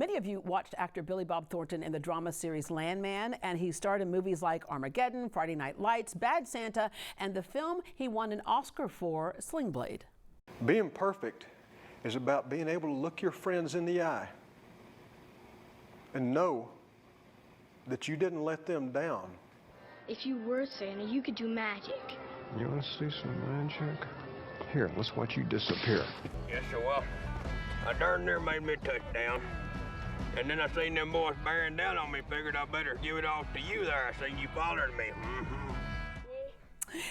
Many of you watched actor Billy Bob Thornton in the drama series Landman, and he starred in movies like Armageddon, Friday Night Lights, Bad Santa, and the film he won an Oscar for, Sling Blade. Being perfect is about being able to look your friends in the eye and know that you didn't let them down. If you were Santa, you could do magic. You want to see some magic? Here, let's watch you disappear. Yes, sir, well, I darn near made me a touchdown. And then I seen them boys bearing down on me, figured I better give it off to you there. I seen you bothering me.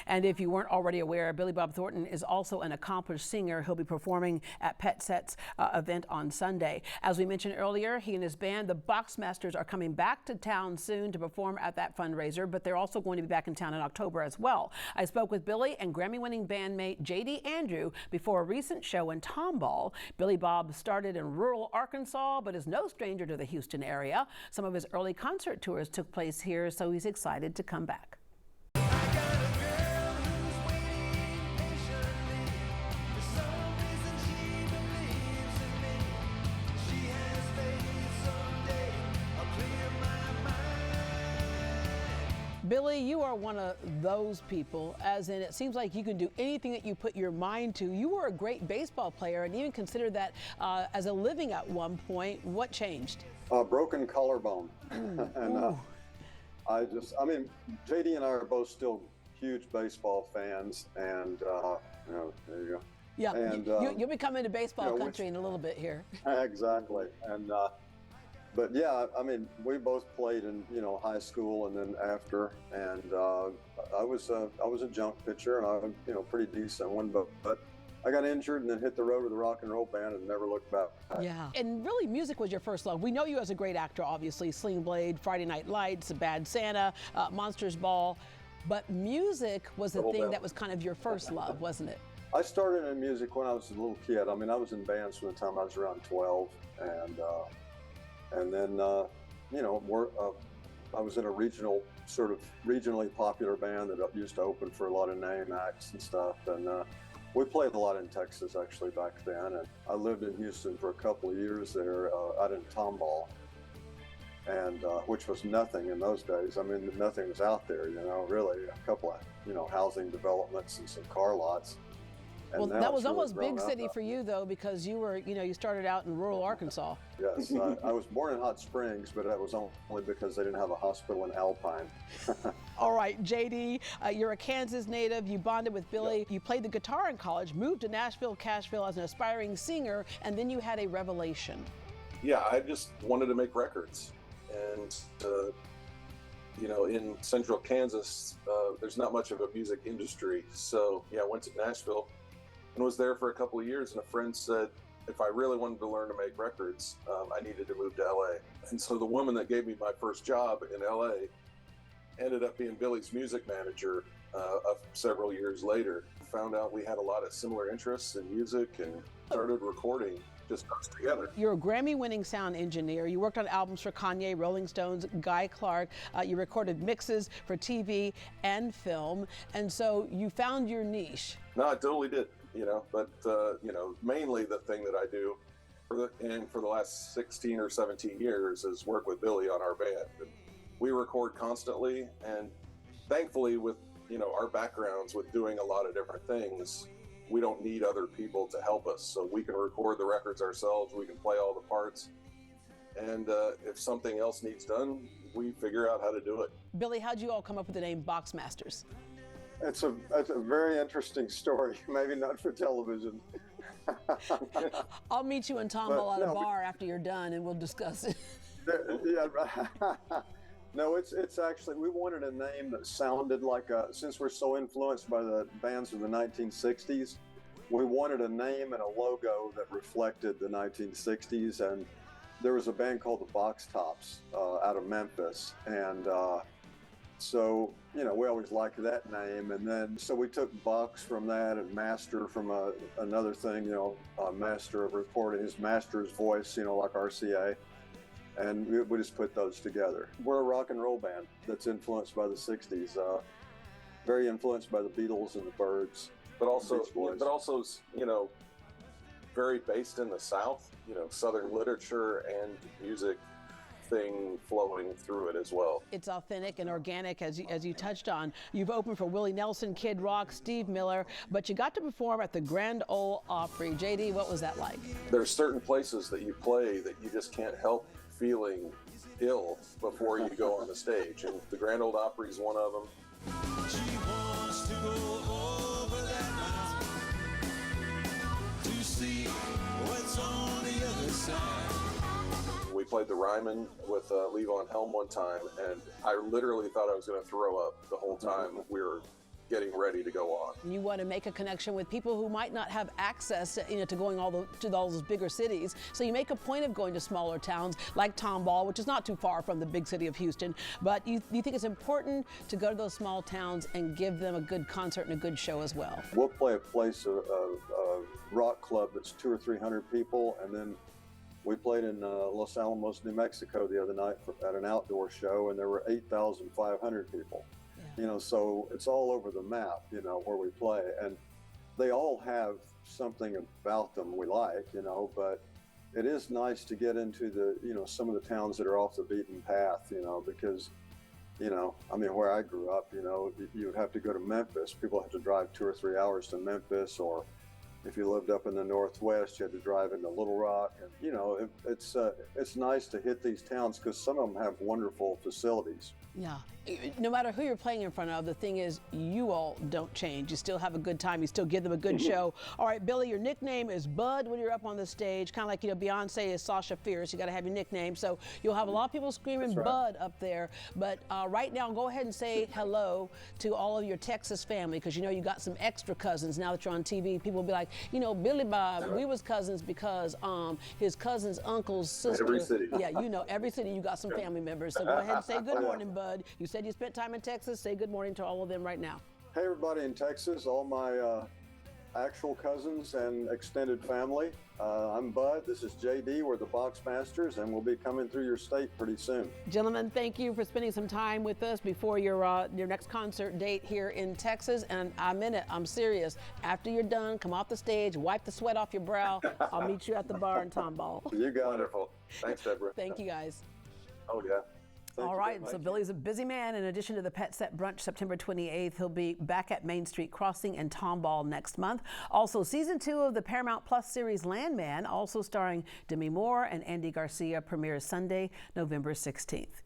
And if you weren't already aware, Billy Bob Thornton is also an accomplished singer. He'll be performing at Pet Set's event on Sunday. As we mentioned earlier, he and his band, the Boxmasters, are coming back to town soon to perform at that fundraiser, but they're also going to be back in town in October as well. I spoke with Billy and Grammy-winning bandmate J.D. Andrew before a recent show in Tomball. Billy Bob started in rural Arkansas, but is no stranger to the Houston area. Some of his early concert tours took place here, so he's excited to come back. Billy, you are one of those people, as in it seems like you can do anything that you put your mind to. You were a great baseball player and even considered that as a living at one point. What changed? Broken collarbone. And I mean, JD and I are both still huge baseball fans, and you know, there you go. Yeah, and you'll be coming to baseball country in a little bit here. Exactly, and but yeah, I mean, we both played in high school and then after, and I was a junk pitcher, and I was pretty decent one, but I got injured and then hit the road with a rock and roll band and never looked back. Yeah, and really music was your first love. We know you as a great actor, obviously, Sling Blade, Friday Night Lights, Bad Santa, Monsters Ball, but music was the thing that was kind of your first love, wasn't it? I started in music when I was a little kid. I mean, I was in bands from the time I was around 12, and then, I was in a regionally popular band that used to open for a lot of name acts and stuff. And we played a lot in Texas, actually, back then. And I lived in Houston for a couple of years there, out in Tomball, and which was nothing in those days. I mean, nothing was out there, really. A couple of, housing developments and some car lots. Well, that was almost big city for you, though, because you were, you started out in rural Arkansas. Yes, I was born in Hot Springs, but that was only because they didn't have a hospital in Alpine. All right, JD, you're a Kansas native. You bonded with Billy. Yep. You played the guitar in college, moved to Nashville, Cashville as an aspiring singer, and then you had a revelation. Yeah, I just wanted to make records. And, in central Kansas, there's not much of a music industry. So, yeah, I went to Nashville and was there for a couple of years, and a friend said if I really wanted to learn to make records, I needed to move to LA. And so the woman that gave me my first job in LA ended up being Billy's music manager several years later. Found out we had a lot of similar interests in music and started recording just us together. You're a Grammy-winning sound engineer. You worked on albums for Kanye, Rolling Stones, Guy Clark. You recorded mixes for TV and film, and so you found your niche. No, I totally did. But mainly the thing that I do for the last 16 or 17 years is work with Billy on our band. And we record constantly, and thankfully with, our backgrounds with doing a lot of different things, we don't need other people to help us. So we can record the records ourselves, we can play all the parts, and if something else needs done, we figure out how to do it. Billy, how'd you all come up with the name Boxmasters? It's a very interesting story, maybe not for television. I'll meet you in Tomball at a bar after you're done, and we'll discuss it. Yeah, no, it's actually, we wanted a name that sounded like, since we're so influenced by the bands of the 1960s, we wanted a name and a logo that reflected the 1960s, and there was a band called the Box Tops out of Memphis, and so, we always liked that name, and then, so we took Box from that and Master from another thing, Master of recording, his master's voice, like RCA, and we just put those together. We're a rock and roll band that's influenced by the 60s, very influenced by the Beatles and the Byrds. But also, very based in the South, you know, Southern literature and music thing flowing through it as well. It's authentic and organic, as you touched on. You've opened for Willie Nelson, Kid Rock, Steve Miller, but you got to perform at the Grand Ole Opry. JD, what was that like? There's certain places that you play that you just can't help feeling ill before you go on the stage, and the Grand Ole Opry is one of them. She wants to go over that mountain to see what's on the other side. We played the Ryman with Levon Helm one time, and I literally thought I was going to throw up the whole time we were getting ready to go on. You want to make a connection with people who might not have access, to going to all those bigger cities. So you make a point of going to smaller towns like Tomball, which is not too far from the big city of Houston. But you think it's important to go to those small towns and give them a good concert and a good show as well. We'll play a rock club that's 200 or 300 people, and then we played in Los Alamos, New Mexico the other night at an outdoor show, and there were 8,500 people. Yeah. You know, so it's all over the map, you know, where we play. And they all have something about them we like, you know, but it is nice to get into the, you know, some of the towns that are off the beaten path, you know, because, you know, I mean, where I grew up, you know, you have to go to Memphis. People have to drive 2 or 3 hours to Memphis, or if you lived up in the Northwest, you had to drive into Little Rock. And, you know, it's nice to hit these towns because some of them have wonderful facilities. Yeah. No matter who you're playing in front of, the thing is, you all don't change. You still have a good time. You still give them a good show. All right, Billy, your nickname is Bud when you're up on the stage. Kind of like, you know, Beyonce is Sasha Fierce. You got to have your nickname. So you'll have a lot of people screaming Bud up there. But right now, go ahead and say hello to all of your Texas family, because you know you got some extra cousins now that you're on TV. People will be like, you know, Billy Bob, we was cousins because his cousin's uncle's sister. Every city. Yeah, you know, every city you got some family members. So go ahead and say good morning, Bud. You said you spent time in Texas. Say good morning to all of them right now. Hey, everybody in Texas, all my actual cousins and extended family. I'm Bud. This is JD. We're the Boxmasters, and we'll be coming through your state pretty soon. Gentlemen, thank you for spending some time with us before your next concert date here in Texas. And I meant it. I'm serious. After you're done, come off the stage, wipe the sweat off your brow. I'll meet you at the bar in Tomball. You got Wonderful. Thanks, Deborah. Thank you, guys. Oh, yeah. All right, so Billy's a busy man. In addition to the Pet Set Brunch September 28th, he'll be back at Main Street Crossing and Tomball next month. Also, season 2 of the Paramount Plus series Landman, also starring Demi Moore and Andy Garcia, premieres Sunday, November 16th.